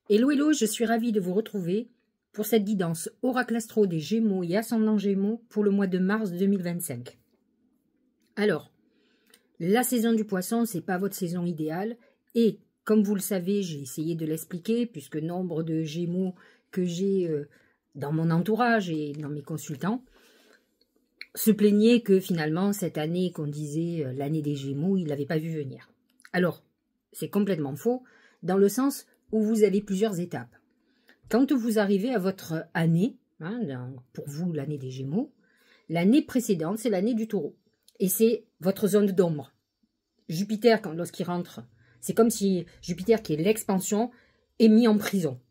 Hello, hello, je suis ravie de vous retrouver pour cette guidance Oracle Astro des Gémeaux et Ascendant Gémeaux pour le mois de mars 2025. Alors, la saison du Poisson, c'est pas votre saison idéale et comme vous le savez, j'ai essayé de l'expliquer puisque nombre de Gémeaux que j'ai dans mon entourage et dans mes consultants se plaignaient que finalement cette année qu'on disait l'année des Gémeaux, ils l'avaient pas vu venir. Alors, c'est complètement faux dans le sens où vous avez plusieurs étapes. Quand vous arrivez à votre année, pour vous l'année des Gémeaux, l'année précédente c'est l'année du Taureau. Et c'est votre zone d'ombre. Jupiter, lorsqu'il rentre, c'est comme si Jupiter, qui est l'expansion, est mis en prison.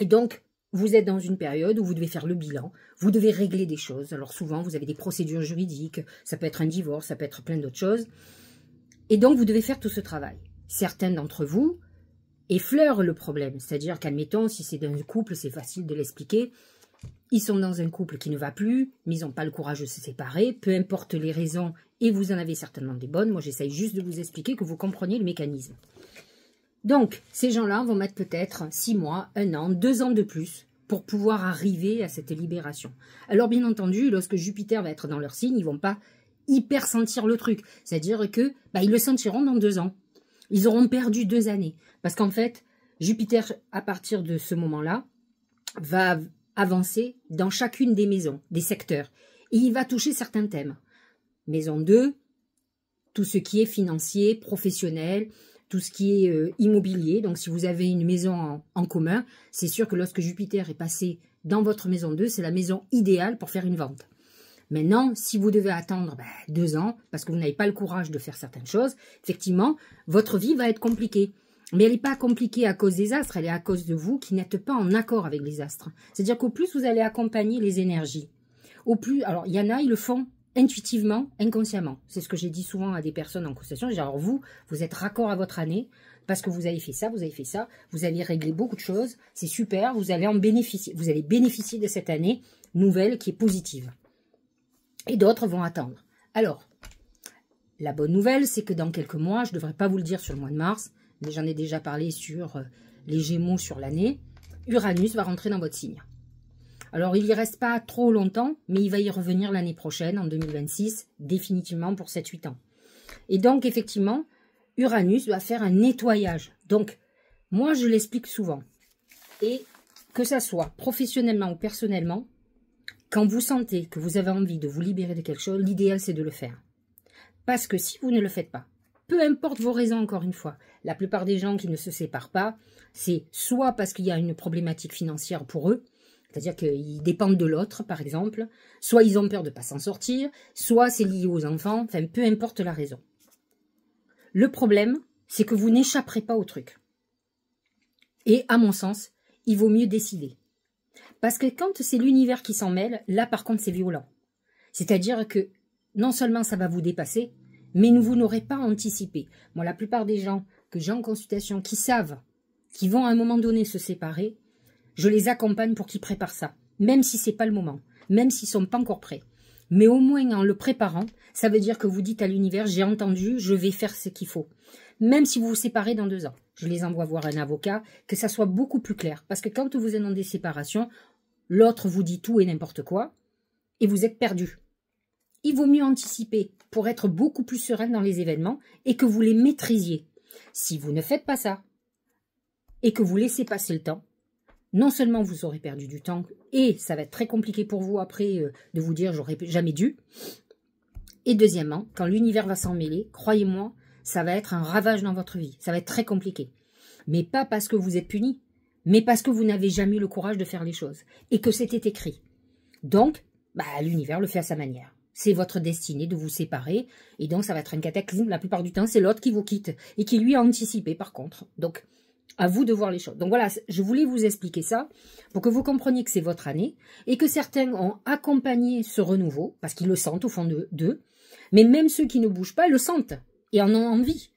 Et donc, vous êtes dans une période où vous devez faire le bilan, vous devez régler des choses. Alors souvent, vous avez des procédures juridiques, ça peut être un divorce, ça peut être plein d'autres choses. Et donc, vous devez faire tout ce travail. Certains d'entre vous effleurent le problème. C'est-à-dire qu'admettons, si c'est dans un couple, c'est facile de l'expliquer. Ils sont dans un couple qui ne va plus, mais ils n'ont pas le courage de se séparer, peu importe les raisons, et vous en avez certainement des bonnes. Moi, j'essaye juste de vous expliquer que vous compreniez le mécanisme. Donc, ces gens-là vont mettre peut-être 6 mois, 1 an, 2 ans de plus pour pouvoir arriver à cette libération. Alors, bien entendu, lorsque Jupiter va être dans leur signe, ils ne vont pas hyper sentir le truc. C'est-à-dire que ils le sentiront dans 2 ans. Ils auront perdu 2 années. Parce qu'en fait, Jupiter, à partir de ce moment-là, va avancer dans chacune des maisons, des secteurs. Et il va toucher certains thèmes. Maison 2, tout ce qui est financier, professionnel, tout ce qui est immobilier. Donc, si vous avez une maison en commun, c'est sûr que lorsque Jupiter est passé dans votre maison 2, c'est la maison idéale pour faire une vente. Maintenant, si vous devez attendre 2 ans, parce que vous n'avez pas le courage de faire certaines choses, effectivement, votre vie va être compliquée. Mais elle n'est pas compliquée à cause des astres, elle est à cause de vous qui n'êtes pas en accord avec les astres. C'est-à-dire qu'au plus vous allez accompagner les énergies, au plus, alors il y en a, ils le font intuitivement, inconsciemment. C'est ce que j'ai dit souvent à des personnes en consultation. Alors vous êtes raccord à votre année, parce que vous avez fait ça, vous avez réglé beaucoup de choses, c'est super, vous allez en bénéficier. Vous allez bénéficier de cette année nouvelle qui est positive. Et d'autres vont attendre. Alors, la bonne nouvelle, c'est que dans quelques mois, je ne devrais pas vous le dire sur le mois de mars, mais j'en ai déjà parlé sur les Gémeaux sur l'année, Uranus va rentrer dans votre signe. Alors, il n'y reste pas trop longtemps, mais il va y revenir l'année prochaine, en 2026, définitivement pour 7-8 ans. Et donc, effectivement, Uranus va faire un nettoyage. Donc, moi, je l'explique souvent. Et que ça soit professionnellement ou personnellement, quand vous sentez que vous avez envie de vous libérer de quelque chose, l'idéal, c'est de le faire. Parce que si vous ne le faites pas, peu importe vos raisons, encore une fois, la plupart des gens qui ne se séparent pas, c'est soit parce qu'il y a une problématique financière pour eux, c'est-à-dire qu'ils dépendent de l'autre, par exemple, soit ils ont peur de ne pas s'en sortir, soit c'est lié aux enfants, enfin, peu importe la raison. Le problème, c'est que vous n'échapperez pas au truc. Et à mon sens, il vaut mieux décider. Parce que quand c'est l'univers qui s'en mêle, là, par contre, c'est violent. C'est-à-dire que non seulement ça va vous dépasser, mais vous n'aurez pas anticipé. Moi, la plupart des gens que j'ai en consultation qui savent qu'ils vont à un moment donné se séparer, je les accompagne pour qu'ils préparent ça. Même si ce n'est pas le moment, même s'ils ne sont pas encore prêts. Mais au moins en le préparant, ça veut dire que vous dites à l'univers, j'ai entendu, je vais faire ce qu'il faut. Même si vous vous séparez dans 2 ans. Je les envoie voir un avocat, que ça soit beaucoup plus clair. Parce que quand vous êtes dans des séparations, l'autre vous dit tout et n'importe quoi, et vous êtes perdu. Il vaut mieux anticiper pour être beaucoup plus serein dans les événements et que vous les maîtrisiez. Si vous ne faites pas ça et que vous laissez passer le temps, non seulement vous aurez perdu du temps et ça va être très compliqué pour vous après de vous dire j'aurais jamais dû. Et deuxièmement, quand l'univers va s'en mêler, croyez-moi, ça va être un ravage dans votre vie. Ça va être très compliqué. Mais pas parce que vous êtes puni, mais parce que vous n'avez jamais eu le courage de faire les choses et que c'était écrit. Donc, l'univers le fait à sa manière. C'est votre destinée de vous séparer et donc ça va être un cataclysme. La plupart du temps, c'est l'autre qui vous quitte et qui lui a anticipé par contre. Donc, à vous de voir les choses. Donc voilà, je voulais vous expliquer ça pour que vous compreniez que c'est votre année et que certains ont accompagné ce renouveau parce qu'ils le sentent au fond d'eux. Mais même ceux qui ne bougent pas le sentent et en ont envie,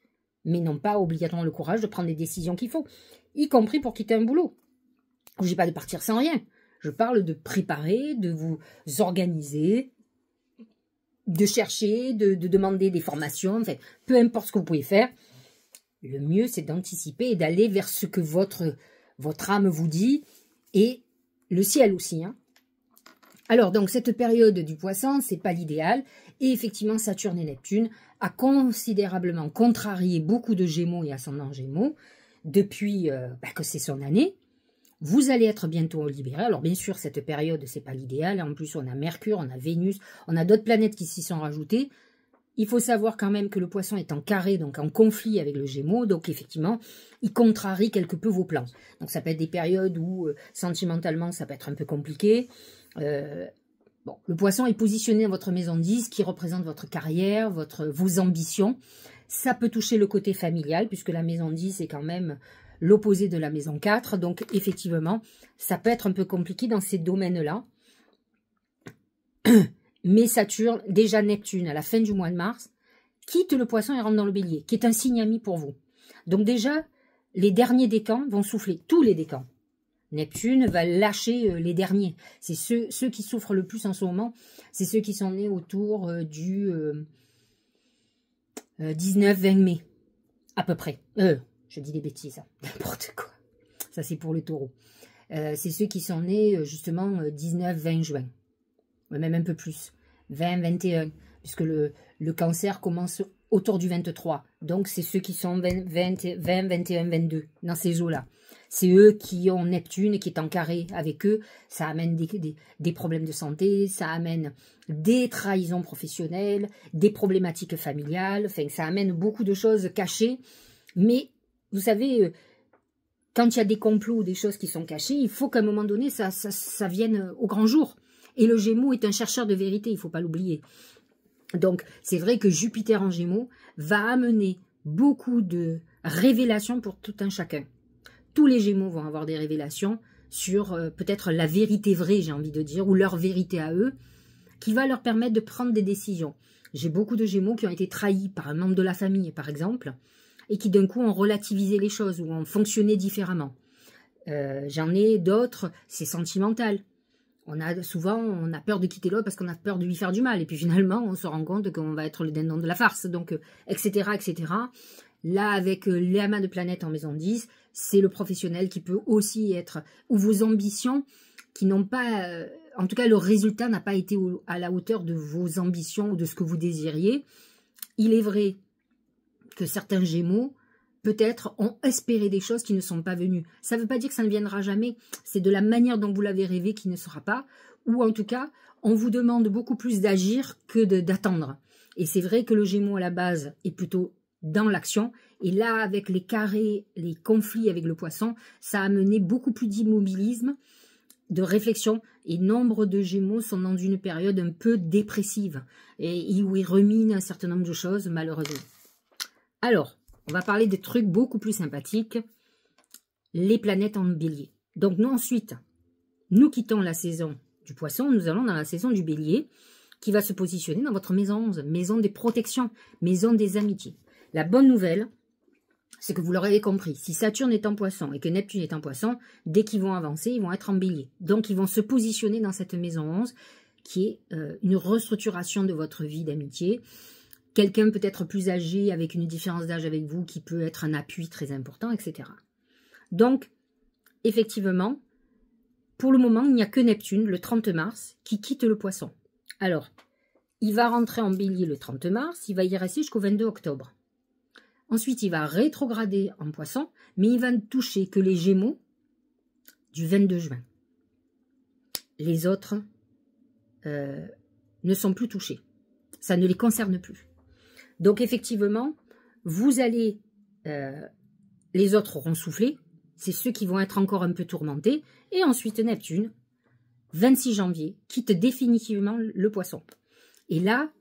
mais n'ont pas obligatoirement le courage de prendre les décisions qu'il faut, y compris pour quitter un boulot. Je ne dis pas de partir sans rien. Je parle de préparer, de vous organiser, de chercher, de demander des formations, enfin, peu importe ce que vous pouvez faire. Le mieux, c'est d'anticiper et d'aller vers ce que votre votre âme vous dit, et le ciel aussi. Hein. Alors, donc, cette période du poisson, c'est pas l'idéal. Et effectivement, Saturne et Neptune a considérablement contrarié beaucoup de Gémeaux et ascendants Gémeaux depuis que c'est son année. Vous allez être bientôt libéré. Alors, bien sûr, cette période, c'est pas l'idéal. En plus, on a Mercure, on a Vénus, on a d'autres planètes qui s'y sont rajoutées. Il faut savoir quand même que le poisson est en carré, donc en conflit avec le Gémeaux. Donc, effectivement, il contrarie quelque peu vos plans. Donc, ça peut être des périodes où, sentimentalement, ça peut être un peu compliqué. Bon, le poisson est positionné dans votre maison 10 qui représente votre carrière, vos ambitions. Ça peut toucher le côté familial puisque la maison 10 est quand même l'opposé de la maison 4. Donc effectivement, ça peut être un peu compliqué dans ces domaines-là. Mais Saturne, déjà Neptune à la fin du mois de mars, quitte le poisson et rentre dans le bélier, qui est un signe ami pour vous. Donc déjà, les derniers décans vont souffler, tous les décans. Neptune va lâcher les derniers. C'est ceux qui souffrent le plus en ce moment. C'est ceux qui sont nés autour du 19-20 mai, à peu près. Je dis des bêtises, n'importe quoi. Ça, c'est pour le taureau. C'est ceux qui sont nés, justement, 19-20 juin. Même un peu plus. 20-21, puisque le cancer commence autour du 23. Donc, c'est ceux qui sont 20, 21, 22, dans ces eaux-là. C'est eux qui ont Neptune, qui est en carré avec eux. Ça amène des problèmes de santé, ça amène des trahisons professionnelles, des problématiques familiales. Enfin, ça amène beaucoup de choses cachées. Mais, vous savez, quand il y a des complots ou des choses qui sont cachées, il faut qu'à un moment donné, ça vienne au grand jour. Et le Gémeaux est un chercheur de vérité, il ne faut pas l'oublier. Donc, c'est vrai que Jupiter en Gémeaux va amener beaucoup de révélations pour tout un chacun. Tous les Gémeaux vont avoir des révélations sur peut-être la vérité vraie, j'ai envie de dire, ou leur vérité à eux, qui va leur permettre de prendre des décisions. J'ai beaucoup de Gémeaux qui ont été trahis par un membre de la famille, par exemple, et qui d'un coup ont relativisé les choses, ou ont fonctionné différemment. J'en ai d'autres, c'est sentimental. Souvent, on a peur de quitter l'autre parce qu'on a peur de lui faire du mal. Et puis finalement, on se rend compte qu'on va être le dindon de la farce. Donc, etc., etc. Là, avec l'amas de planètes en maison 10, c'est le professionnel qui peut aussi être... Ou vos ambitions qui n'ont pas... en tout cas, le résultat n'a pas été à la hauteur de vos ambitions ou de ce que vous désiriez. Il est vrai que certains Gémeaux, peut-être, ont espéré des choses qui ne sont pas venues. Ça ne veut pas dire que ça ne viendra jamais. C'est de la manière dont vous l'avez rêvé qui ne sera pas. Ou en tout cas, on vous demande beaucoup plus d'agir que d'attendre. Et c'est vrai que le Gémeaux, à la base, est plutôt dans l'action. Et là, avec les carrés, les conflits avec le poisson, ça a amené beaucoup plus d'immobilisme, de réflexion. Et nombre de Gémeaux sont dans une période un peu dépressive. Et où ils ruminent un certain nombre de choses, malheureusement. Alors, on va parler des trucs beaucoup plus sympathiques. Les planètes en bélier. Donc, nous, ensuite, nous quittons la saison du poisson. Nous allons dans la saison du bélier qui va se positionner dans votre maison 11. Maison des protections, maison des amitiés. La bonne nouvelle, c'est que vous l'aurez compris. Si Saturne est en poisson et que Neptune est en poisson, dès qu'ils vont avancer, ils vont être en bélier. Donc, ils vont se positionner dans cette maison 11 qui est une restructuration de votre vie d'amitié. Quelqu'un peut être plus âgé avec une différence d'âge avec vous qui peut être un appui très important, etc. Donc, effectivement, pour le moment, il n'y a que Neptune, le 30 mars, qui quitte le poisson. Alors, il va rentrer en bélier le 30 mars, il va y rester jusqu'au 22 octobre. Ensuite, il va rétrograder en poisson, mais il va ne toucher que les Gémeaux du 22 juin. Les autres ne sont plus touchés. Ça ne les concerne plus. Donc, effectivement, vous allez... les autres auront soufflé. C'est ceux qui vont être encore un peu tourmentés. Et ensuite, Neptune, 26 janvier, quitte définitivement le poisson. Et là,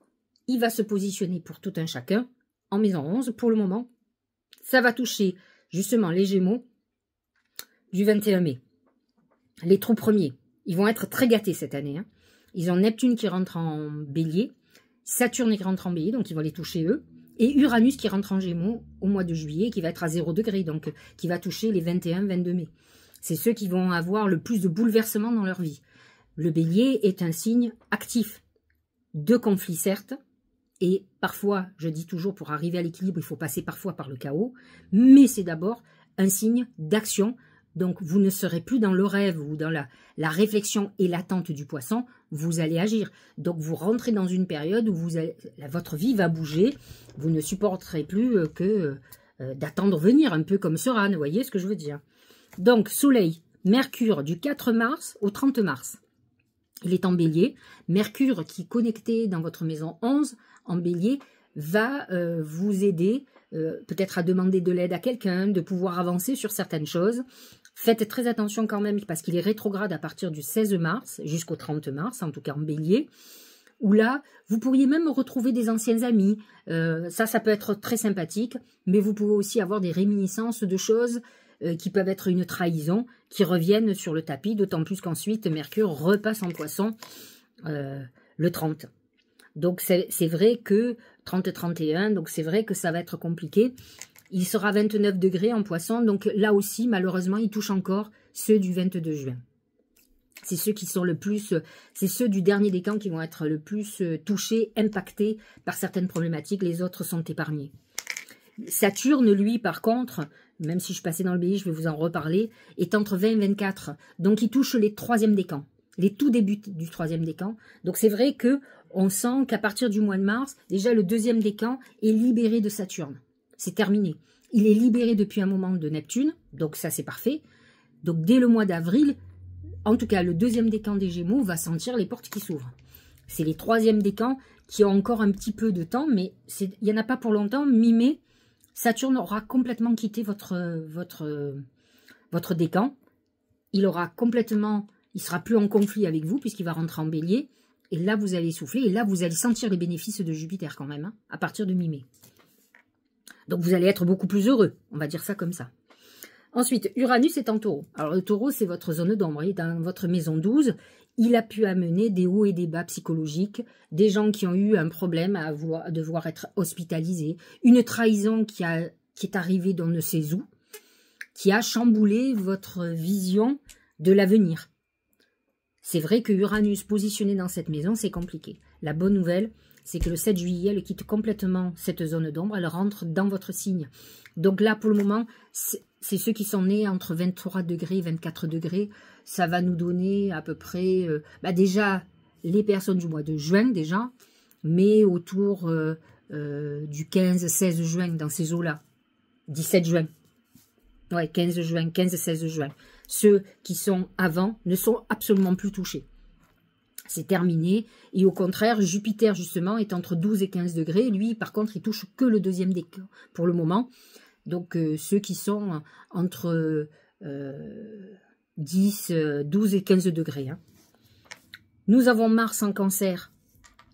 il va se positionner pour tout un chacun en maison 11. Pour le moment, ça va toucher justement les Gémeaux du 21 mai. Les trous premiers, ils vont être très gâtés cette année. Hein. Ils ont Neptune qui rentre en bélier. Saturne qui rentre en bélier, donc ils vont les toucher eux. Et Uranus qui rentre en Gémeaux au mois de juillet, qui va être à 0 degré, donc qui va toucher les 21-22 mai. C'est ceux qui vont avoir le plus de bouleversements dans leur vie. Le bélier est un signe actif. De conflits, certes, et parfois, je dis toujours, pour arriver à l'équilibre, il faut passer parfois par le chaos, mais c'est d'abord un signe d'action Donc, vous ne serez plus dans le rêve ou dans la réflexion et l'attente du poisson, vous allez agir. Donc, vous rentrez dans une période où votre vie va bouger, vous ne supporterez plus que d'attendre venir, un peu comme Soran, vous voyez ce que je veux dire. Donc, Soleil, Mercure, du 4 mars au 30 mars. Il est en bélier. Mercure, qui est connecté dans votre maison 11, en bélier, va vous aider peut-être à demander de l'aide à quelqu'un, de pouvoir avancer sur certaines choses. Faites très attention quand même, parce qu'il est rétrograde à partir du 16 mars jusqu'au 30 mars, en tout cas en bélier, où là, vous pourriez même retrouver des anciens amis. Ça peut être très sympathique, mais vous pouvez aussi avoir des réminiscences de choses qui peuvent être une trahison, qui reviennent sur le tapis, d'autant plus qu'ensuite, Mercure repasse en poisson le 30. Donc, c'est vrai que 30-31, donc c'est vrai que ça va être compliqué. Il sera 29 degrés en poisson, donc là aussi, malheureusement, il touche encore ceux du 22 juin. C'est ceux qui sont le plus, c'est ceux du dernier décan qui vont être le plus touchés, impactés par certaines problématiques. Les autres sont épargnés. Saturne, lui, par contre, même si je passais dans le bélier, je vais vous en reparler, est entre 20 et 24. Donc, il touche les troisièmes décans, les tout débuts du troisième décan. Donc, c'est vrai que on sent qu'à partir du mois de mars, déjà le deuxième décan est libéré de Saturne. C'est terminé. Il est libéré depuis un moment de Neptune, donc ça c'est parfait. Donc dès le mois d'avril, en tout cas le deuxième décan des Gémeaux va sentir les portes qui s'ouvrent. C'est les troisièmes décans qui ont encore un petit peu de temps, mais il n'y en a pas pour longtemps. Mi-mai, Saturne aura complètement quitté votre décan. Il aura complètement, il sera plus en conflit avec vous puisqu'il va rentrer en bélier. Et là, vous allez souffler. Et là, vous allez sentir les bénéfices de Jupiter quand même, hein, à partir de mi-mai. Donc, vous allez être beaucoup plus heureux. On va dire ça comme ça. Ensuite, Uranus est en taureau. Alors, le taureau, c'est votre zone d'ombre. Il est dans votre maison 12. Il a pu amener des hauts et des bas psychologiques, des gens qui ont eu un problème à devoir être hospitalisés, une trahison qui est arrivée d'on ne sait où, qui a chamboulé votre vision de l'avenir. C'est vrai que Uranus positionné dans cette maison, c'est compliqué. La bonne nouvelle, c'est que le 7 juillet, elle quitte complètement cette zone d'ombre, elle rentre dans votre signe. Donc là, pour le moment, c'est ceux qui sont nés entre 23 degrés et 24 degrés. Ça va nous donner à peu près, déjà, les personnes du mois de juin déjà, mais autour du 15-16 juin, dans ces eaux-là. 17 juin. Ouais, 15 juin, 15-16 juin. Ceux qui sont avant ne sont absolument plus touchés. C'est terminé. Et au contraire, Jupiter, justement, est entre 12 et 15 degrés. Lui, par contre, il touche que le deuxième décan pour le moment. Donc, ceux qui sont entre 10, 12 et 15 degrés. Hein. Nous avons Mars en Cancer,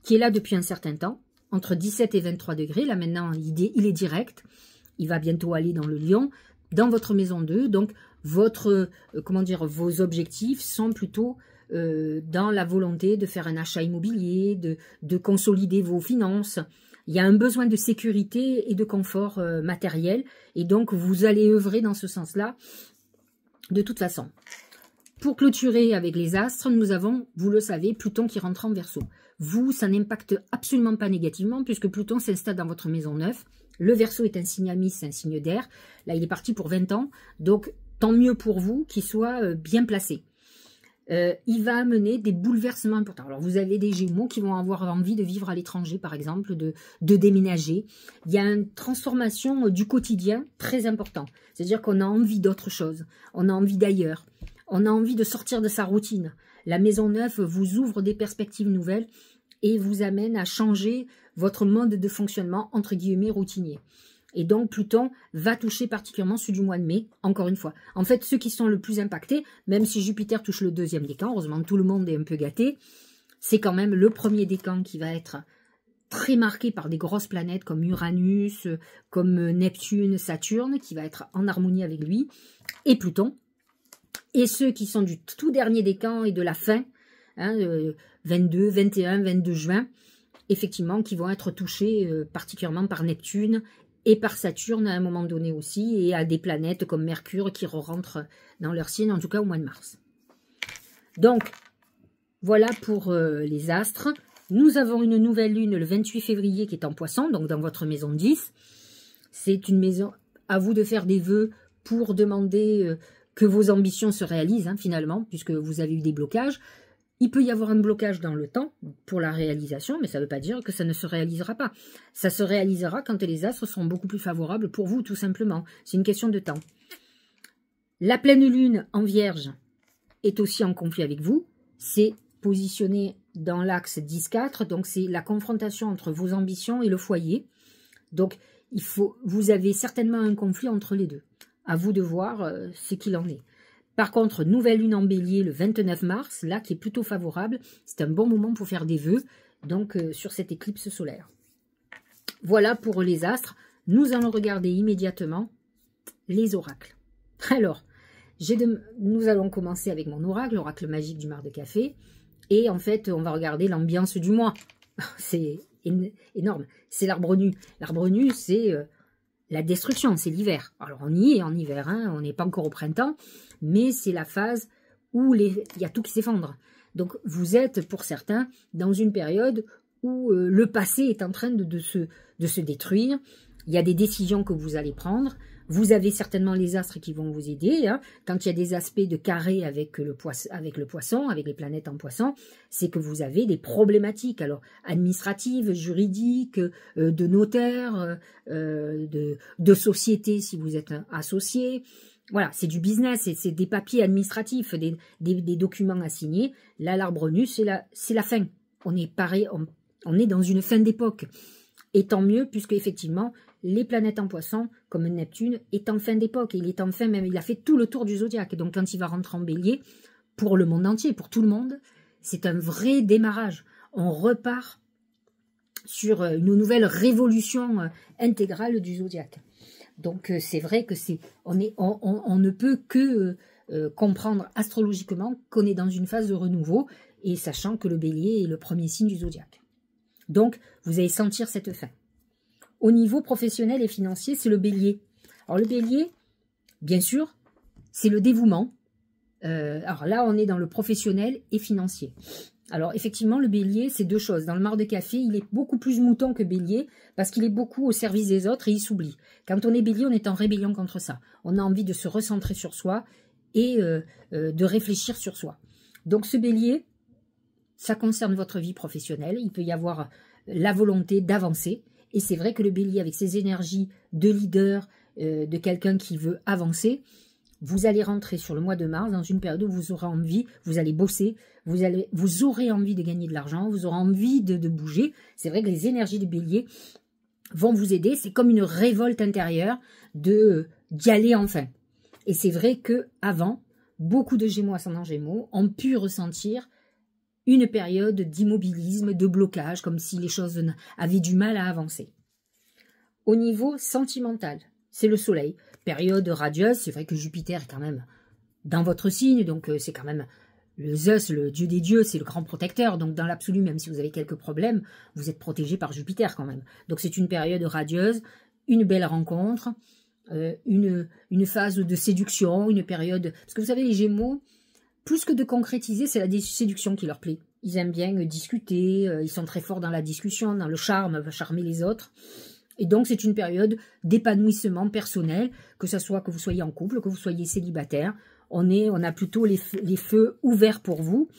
qui est là depuis un certain temps, entre 17 et 23 degrés. Là, maintenant, il est direct. Il va bientôt aller dans le Lion, dans votre maison 2. Donc, vos objectifs sont plutôt dans la volonté de faire un achat immobilier, de consolider vos finances. Il y a un besoin de sécurité et de confort matériel, et donc vous allez œuvrer dans ce sens-là de toute façon. Pour clôturer avec les astres, nous avons, vous le savez, Pluton qui rentre en Verseau. Vous, ça n'impacte absolument pas négativement, puisque Pluton s'installe dans votre maison 9. Le Verseau est un signe Amis, c'est un signe d'air. Là, il est parti pour 20 ans, donc tant mieux pour vous qu'il soit bien placé. Il va amener des bouleversements importants. Alors, vous avez des Gémeaux qui vont avoir envie de vivre à l'étranger, par exemple, de déménager. Il y a une transformation du quotidien très important. C'est-à-dire qu'on a envie d'autre chose. On a envie d'ailleurs. On a envie de sortir de sa routine. La maison 9 vous ouvre des perspectives nouvelles et vous amène à changer votre mode de fonctionnement, entre guillemets, routinier. Et donc, Pluton va toucher particulièrement ceux du mois de mai, encore une fois. En fait, ceux qui sont le plus impactés, même si Jupiter touche le deuxième décan, heureusement, tout le monde est un peu gâté, c'est quand même le premier décan qui va être très marqué par des grosses planètes comme Uranus, comme Neptune, Saturne, qui va être en harmonie avec lui, et Pluton. Et ceux qui sont du tout dernier décan et de la fin, 22, 21, 22 juin, effectivement, qui vont être touchés particulièrement par Neptune et par Saturne à un moment donné aussi, et à des planètes comme Mercure qui rentrent dans leur signe, en tout cas au mois de mars. Donc, voilà pour les astres. Nous avons une nouvelle lune le 28 février qui est en Poisson, donc dans votre maison 10. C'est une maison, à vous de faire des vœux pour demander que vos ambitions se réalisent, hein, finalement, puisque vous avez eu des blocages. Il peut y avoir un blocage dans le temps pour la réalisation, mais ça ne veut pas dire que ça ne se réalisera pas. Ça se réalisera quand les astres sont beaucoup plus favorables pour vous, tout simplement. C'est une question de temps. La pleine lune en Vierge est aussi en conflit avec vous. C'est positionné dans l'axe 10-4, donc c'est la confrontation entre vos ambitions et le foyer. Donc, vous avez certainement un conflit entre les deux. À vous de voir ce qu'il en est. Par contre, nouvelle lune en bélier le 29 mars, là qui est plutôt favorable. C'est un bon moment pour faire des vœux, donc sur cette éclipse solaire. Voilà pour les astres. Nous allons regarder immédiatement les oracles. Alors, nous allons commencer avec mon oracle, l'oracle magique du mar de café. Et en fait, on va regarder l'ambiance du mois. C'est énorme. C'est l'arbre nu. L'arbre nu, c'est la destruction, c'est l'hiver. Alors, on y est en hiver, hein, on n'est pas encore au printemps, mais c'est la phase où il y a tout qui s'effondre. Donc, vous êtes, pour certains, dans une période où le passé est en train de se détruire. Il y a des décisions que vous allez prendre. Vous avez certainement les astres qui vont vous aider. Hein. Quand il y a des aspects de carré avec le poisson, avec les planètes en poisson, c'est que vous avez des problématiques, alors administratives, juridiques, de notaire, de société si vous êtes associé. Voilà, c'est du business, c'est des papiers administratifs, des documents à signer. Là, l'arbre nu, c'est la fin. On est pareil, on est dans une fin d'époque. Et tant mieux, puisque effectivement, les planètes en poisson, comme Neptune, est en fin d'époque. Il est en fin même, il a fait tout le tour du zodiaque. Donc quand il va rentrer en bélier, pour le monde entier, pour tout le monde, c'est un vrai démarrage. On repart sur une nouvelle révolution intégrale du zodiaque. Donc c'est vrai que on ne peut que comprendre astrologiquement qu'on est dans une phase de renouveau, et sachant que le bélier est le premier signe du zodiaque. Donc vous allez sentir cette fin. Au niveau professionnel et financier, c'est le bélier. Alors le bélier, bien sûr, c'est le dévouement. Alors là, on est dans le professionnel et financier. Alors effectivement, le bélier, c'est deux choses. Dans le mar de café, il est beaucoup plus mouton que bélier parce qu'il est beaucoup au service des autres et il s'oublie. Quand on est bélier, on est en rébellion contre ça. On a envie de se recentrer sur soi et de réfléchir sur soi. Donc ce bélier, ça concerne votre vie professionnelle. Il peut y avoir la volonté d'avancer. Et c'est vrai que le bélier, avec ses énergies de leader, de quelqu'un qui veut avancer, vous allez rentrer sur le mois de mars dans une période où vous aurez envie, vous allez bosser, vous aurez envie de gagner de l'argent, vous aurez envie de bouger. C'est vrai que les énergies du bélier vont vous aider. C'est comme une révolte intérieure d'y aller enfin. Et c'est vrai que avant, beaucoup de Gémeaux ascendant Gémeaux ont pu ressentir une période d'immobilisme, de blocage, comme si les choses avaient du mal à avancer. Au niveau sentimental, c'est le soleil. Période radieuse, c'est vrai que Jupiter est quand même dans votre signe, donc c'est quand même le Zeus, le dieu des dieux, c'est le grand protecteur. Donc dans l'absolu, même si vous avez quelques problèmes, vous êtes protégé par Jupiter quand même. Donc c'est une période radieuse, une belle rencontre, une phase de séduction, une période... Parce que vous savez, les Gémeaux, plus que de concrétiser, c'est la séduction qui leur plaît. Ils aiment bien discuter, ils sont très forts dans la discussion, dans le charme, charmer les autres. Et donc, c'est une période d'épanouissement personnel, que ce soit que vous soyez en couple, que vous soyez célibataire. On a plutôt les feux ouverts pour vous.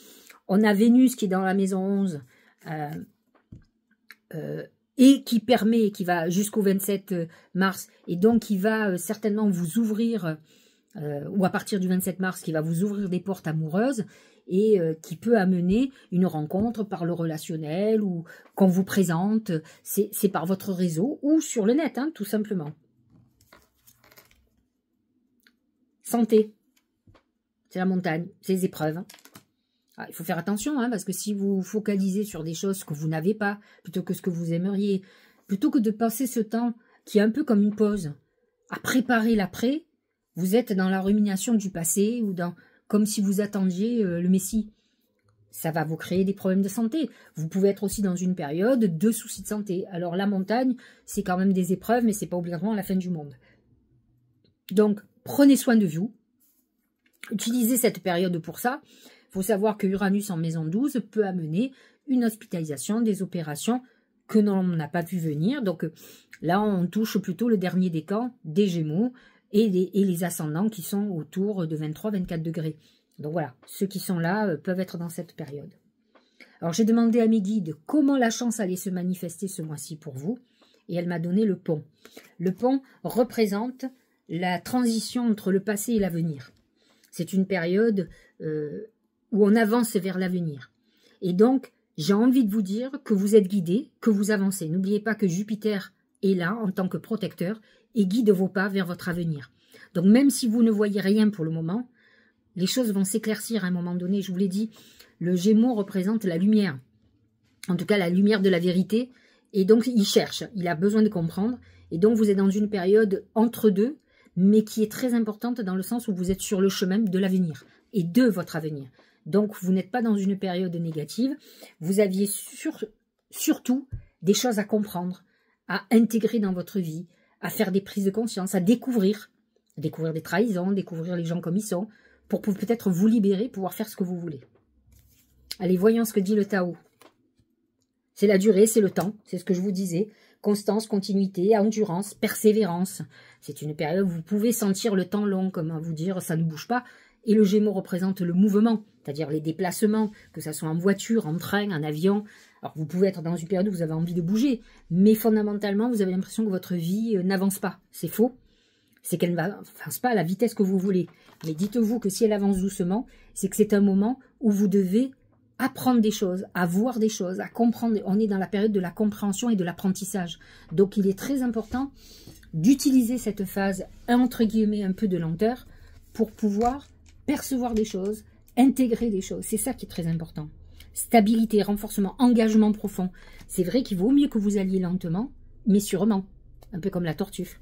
On a Vénus qui est dans la maison 11 et qui va jusqu'au 27 mars. Et donc, qui va certainement vous ouvrir... ou à partir du 27 mars, qui va vous ouvrir des portes amoureuses et qui peut amener une rencontre par le relationnel ou qu'on vous présente, c'est par votre réseau ou sur le net, hein, tout simplement. Santé, c'est la montagne, c'est les épreuves. Ah, il faut faire attention, hein, parce que si vous focalisez sur des choses que vous n'avez pas, plutôt que ce que vous aimeriez, plutôt que de passer ce temps qui est un peu comme une pause, à préparer l'après, vous êtes dans la rumination du passé ou comme si vous attendiez le Messie. Ça va vous créer des problèmes de santé. Vous pouvez être aussi dans une période de soucis de santé. Alors la montagne, c'est quand même des épreuves, mais ce n'est pas obligatoirement la fin du monde. Donc, prenez soin de vous. Utilisez cette période pour ça. Il faut savoir que Uranus en maison 12 peut amener une hospitalisation, des opérations que l'on n'a pas vu venir. Donc là, on touche plutôt le dernier décan des Gémeaux. et les ascendants qui sont autour de 23-24 degrés. Donc voilà, ceux qui sont là peuvent être dans cette période. Alors j'ai demandé à mes guides comment la chance allait se manifester ce mois-ci pour vous, et elle m'a donné le pont. Le pont représente la transition entre le passé et l'avenir. C'est une période où on avance vers l'avenir. Et donc, j'ai envie de vous dire que vous êtes guidés, que vous avancez. N'oubliez pas que Jupiter est là en tant que protecteur et guide vos pas vers votre avenir. Donc même si vous ne voyez rien pour le moment, les choses vont s'éclaircir à un moment donné. Je vous l'ai dit, le Gémeaux représente la lumière. En tout cas, la lumière de la vérité. Et donc, il cherche, il a besoin de comprendre. Et donc, vous êtes dans une période entre deux, mais qui est très importante dans le sens où vous êtes sur le chemin de l'avenir et de votre avenir. Donc, vous n'êtes pas dans une période négative. Vous aviez surtout des choses à comprendre, à intégrer dans votre vie, à faire des prises de conscience, à découvrir des trahisons, découvrir les gens comme ils sont, pour peut-être vous libérer, pouvoir faire ce que vous voulez. Allez, voyons ce que dit le Tao. C'est la durée, c'est le temps, c'est ce que je vous disais. Constance, continuité, endurance, persévérance. C'est une période où vous pouvez sentir le temps long, comme à vous dire, ça ne bouge pas. Et le Gémeaux représente le mouvement, c'est-à-dire les déplacements, que ce soit en voiture, en train, en avion. Alors vous pouvez être dans une période où vous avez envie de bouger, mais fondamentalement, vous avez l'impression que votre vie n'avance pas. C'est faux. C'est qu'elle n'avance pas à la vitesse que vous voulez. Mais dites-vous que si elle avance doucement, c'est que c'est un moment où vous devez apprendre des choses, à voir des choses, à comprendre. On est dans la période de la compréhension et de l'apprentissage. Donc il est très important d'utiliser cette phase, entre guillemets, un peu de lenteur, pour pouvoir percevoir des choses, intégrer des choses. C'est ça qui est très important. Stabilité, renforcement, engagement profond. C'est vrai qu'il vaut mieux que vous alliez lentement, mais sûrement. Un peu comme la tortue.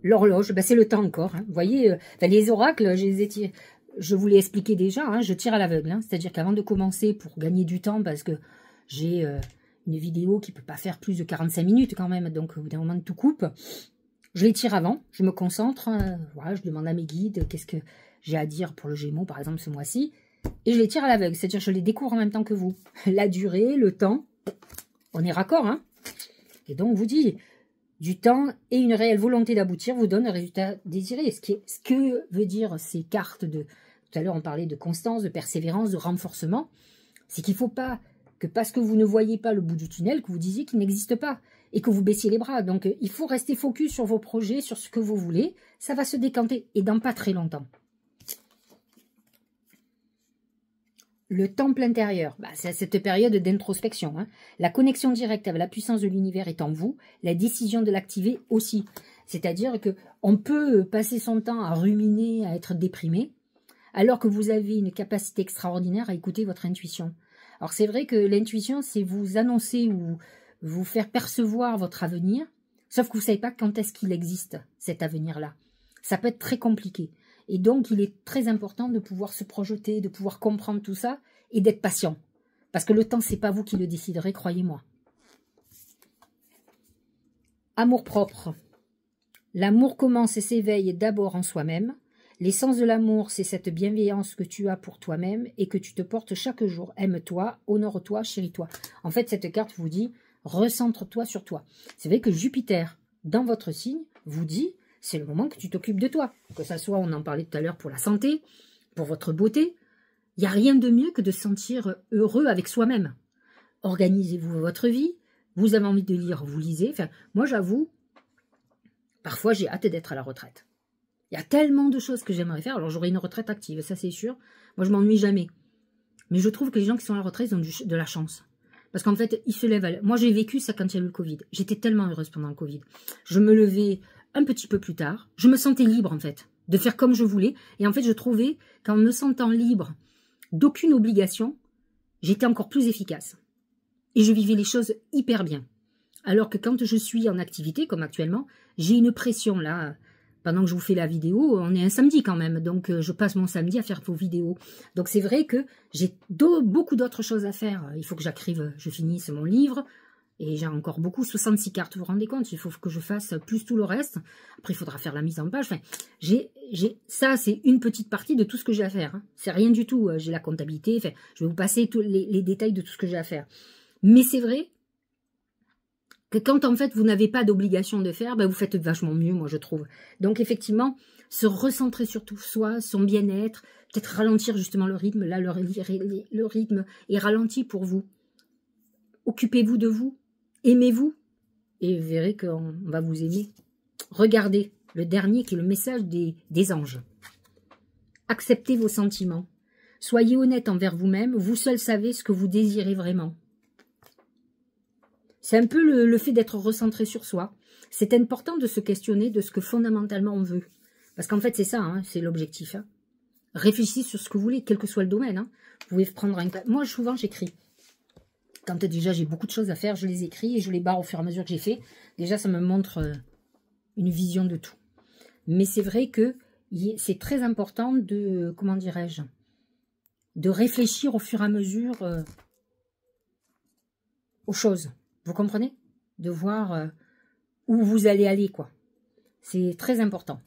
L'horloge, ben c'est le temps encore. Hein. Vous voyez, les oracles, je vous l'ai expliqué déjà, hein, je tire à l'aveugle. Hein. C'est-à-dire qu'avant de commencer, pour gagner du temps, parce que j'ai une vidéo qui ne peut pas faire plus de 45 minutes quand même, donc au bout d'un moment, tout coupe. Je les tire avant, je me concentre, voilà, je demande à mes guides qu'est-ce que j'ai à dire pour le Gémeaux, par exemple, ce mois-ci, et je les tire à l'aveugle, c'est-à-dire que je les découvre en même temps que vous. La durée, le temps, on est raccord, hein. Et donc, vous dit, du temps et une réelle volonté d'aboutir vous donne le résultat désiré. Ce que veut dire ces cartes de... Tout à l'heure, on parlait de constance, de persévérance, de renforcement. C'est qu'il ne faut pas que parce que vous ne voyez pas le bout du tunnel, que vous disiez qu'il n'existe pas et que vous baissiez les bras. Donc, il faut rester focus sur vos projets, sur ce que vous voulez. Ça va se décanter et dans pas très longtemps. Le temple intérieur, c'est cette période d'introspection. Hein. La connexion directe avec la puissance de l'univers est en vous, la décision de l'activer aussi. C'est-à-dire qu'on peut passer son temps à ruminer, à être déprimé, alors que vous avez une capacité extraordinaire à écouter votre intuition. Alors c'est vrai que l'intuition, c'est vous annoncer ou vous faire percevoir votre avenir, sauf que vous ne savez pas quand est-ce qu'il existe, cet avenir-là. Ça peut être très compliqué. Et donc, il est très important de pouvoir se projeter, de pouvoir comprendre tout ça et d'être patient. Parce que le temps, ce n'est pas vous qui le déciderez, croyez-moi. Amour propre. L'amour commence et s'éveille d'abord en soi-même. L'essence de l'amour, c'est cette bienveillance que tu as pour toi-même et que tu te portes chaque jour. Aime-toi, honore-toi, chéris-toi. En fait, cette carte vous dit, recentre-toi sur toi. C'est vrai que Jupiter, dans votre signe, vous dit... C'est le moment que tu t'occupes de toi. Que ça soit, on en parlait tout à l'heure, pour la santé, pour votre beauté. Il n'y a rien de mieux que de se sentir heureux avec soi-même. Organisez-vous votre vie. Vous avez envie de lire, vous lisez. Enfin, moi, j'avoue, parfois, j'ai hâte d'être à la retraite. Il y a tellement de choses que j'aimerais faire. Alors, j'aurai une retraite active, ça c'est sûr. Moi, je m'ennuie jamais. Mais je trouve que les gens qui sont à la retraite, ils ont de la chance. Parce qu'en fait, ils se lèvent. Moi, j'ai vécu ça quand il y a eu le Covid. J'étais tellement heureuse pendant le Covid. Je me levais... un petit peu plus tard, je me sentais libre en fait, de faire comme je voulais. Et en fait, je trouvais qu'en me sentant libre d'aucune obligation, j'étais encore plus efficace. Et je vivais les choses hyper bien. Alors que quand je suis en activité, comme actuellement, j'ai une pression là. Pendant que je vous fais la vidéo, on est un samedi quand même. Donc, je passe mon samedi à faire vos vidéos. Donc, c'est vrai que j'ai beaucoup d'autres choses à faire. Il faut que je finisse mon livre. Et j'ai encore beaucoup, 66 cartes, vous vous rendez compte, il faut que je fasse plus tout le reste. Après, il faudra faire la mise en page. Enfin, ça, c'est une petite partie de tout ce que j'ai à faire. Hein. C'est rien du tout. J'ai la comptabilité. Enfin, je vais vous passer tous les détails de tout ce que j'ai à faire. Mais c'est vrai Que quand en fait vous n'avez pas d'obligation de faire, ben, vous faites vachement mieux, moi je trouve. Donc effectivement, se recentrer sur tout soi, son bien-être, peut-être ralentir justement le rythme. Là, le rythme est ralenti pour vous. Occupez-vous de vous, aimez-vous, et vous verrez qu'on va vous aimer. Regardez le dernier qui est le message des anges. Acceptez vos sentiments. Soyez honnête envers vous-même, vous seul savez ce que vous désirez vraiment. C'est un peu le fait d'être recentré sur soi. C'est important de se questionner de ce que fondamentalement on veut. Parce qu'en fait, c'est ça, hein, c'est l'objectif. Hein. Réfléchissez sur ce que vous voulez, quel que soit le domaine. Hein. Vous pouvez prendre un... Moi, souvent, j'écris. Quand déjà j'ai beaucoup de choses à faire, je les écris et je les barre au fur et à mesure que j'ai fait. Déjà, ça me montre une vision de tout. Mais c'est vrai que c'est très important de, comment dirais-je, de réfléchir au fur et à mesure aux choses. Vous comprenez? De voir où vous allez aller, quoi. C'est très important.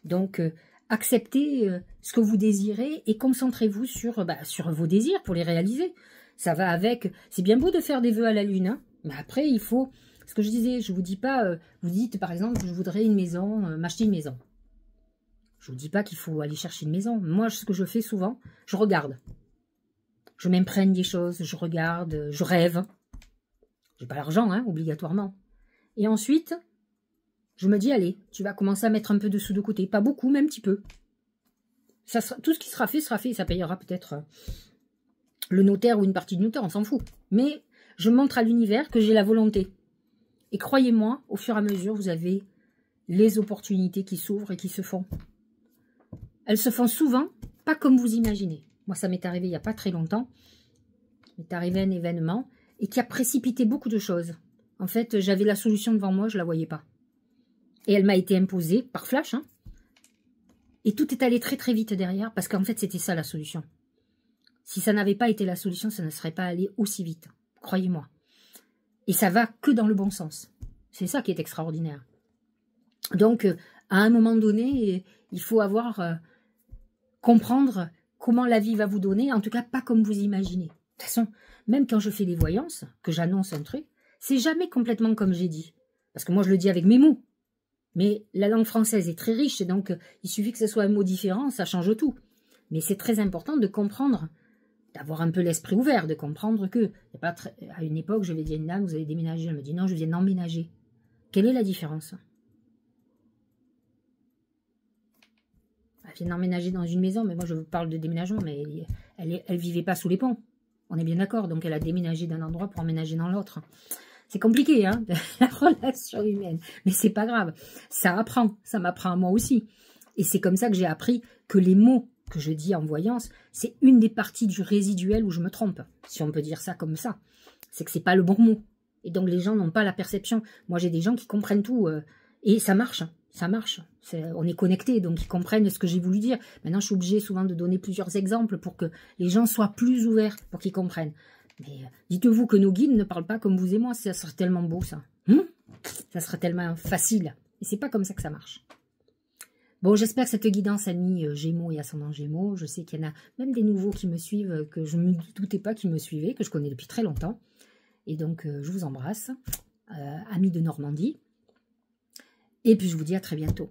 Donc, acceptez ce que vous désirez et concentrez-vous sur vos désirs pour les réaliser. Ça va avec... C'est bien beau de faire des vœux à la lune, hein, mais après, il faut... Ce que je disais, je ne vous dis pas... vous dites, par exemple, je voudrais une maison, m'acheter une maison. Je ne vous dis pas qu'il faut aller chercher une maison. Moi, ce que je fais souvent, je regarde. Je m'imprègne des choses, je regarde, je rêve. Je n'ai pas l'argent, hein, obligatoirement. Et ensuite, je me dis, allez, tu vas commencer à mettre un peu de sous de côté. Pas beaucoup, mais un petit peu. Ça sera, tout ce qui sera fait, et ça payera peut-être le notaire ou une partie du notaire, on s'en fout. Mais je montre à l'univers que j'ai la volonté. Et croyez-moi, au fur et à mesure, vous avez les opportunités qui s'ouvrent et qui se font. Elles se font souvent, pas comme vous imaginez. Moi, ça m'est arrivé il n'y a pas très longtemps. Il m'est arrivé un événement et qui a précipité beaucoup de choses. En fait, j'avais la solution devant moi, je ne la voyais pas. Et elle m'a été imposée par flash. Hein. Et tout est allé très très vite derrière, parce qu'en fait, c'était ça la solution. Si ça n'avait pas été la solution, ça ne serait pas allé aussi vite. Croyez-moi. Et ça va que dans le bon sens. C'est ça qui est extraordinaire. Donc, à un moment donné, il faut comprendre comment la vie va vous donner, en tout cas pas comme vous imaginez. De toute façon, même quand je fais des voyances, que j'annonce un truc, c'est jamais complètement comme j'ai dit. Parce que moi, je le dis avec mes mots. Mais la langue française est très riche, donc il suffit que ce soit un mot différent, ça change tout. Mais c'est très important de comprendre, d'avoir un peu l'esprit ouvert, de comprendre que, à une époque, je vais dire à une dame, vous allez déménager. Elle me dit, non, je viens d'emménager. Quelle est la différence? Elle vient d'emménager dans une maison, mais moi je vous parle de déménagement, mais elle vivait pas sous les ponts. On est bien d'accord, donc elle a déménagé d'un endroit pour emménager dans l'autre. C'est compliqué, hein, la relation humaine, mais c'est pas grave. Ça apprend, ça m'apprend à moi aussi. Et c'est comme ça que j'ai appris que les mots que je dis en voyance, c'est une des parties du résiduel où je me trompe, si on peut dire ça comme ça. C'est que c'est pas le bon mot. Et donc les gens n'ont pas la perception. Moi j'ai des gens qui comprennent tout, et ça marche, ça marche. On est connectés, donc ils comprennent ce que j'ai voulu dire. Maintenant je suis obligée souvent de donner plusieurs exemples pour que les gens soient plus ouverts, pour qu'ils comprennent. Mais dites-vous que nos guides ne parlent pas comme vous et moi, ça serait tellement beau ça. Ça serait tellement facile. Et c'est pas comme ça que ça marche. Bon, j'espère que cette guidance a mis Gémeaux et ascendant Gémeaux. Je sais qu'il y en a même des nouveaux qui me suivent, que je ne me doutais pas qu'ils me suivaient, que je connais depuis très longtemps. Et donc, je vous embrasse, amis de Normandie. Et puis, je vous dis à très bientôt.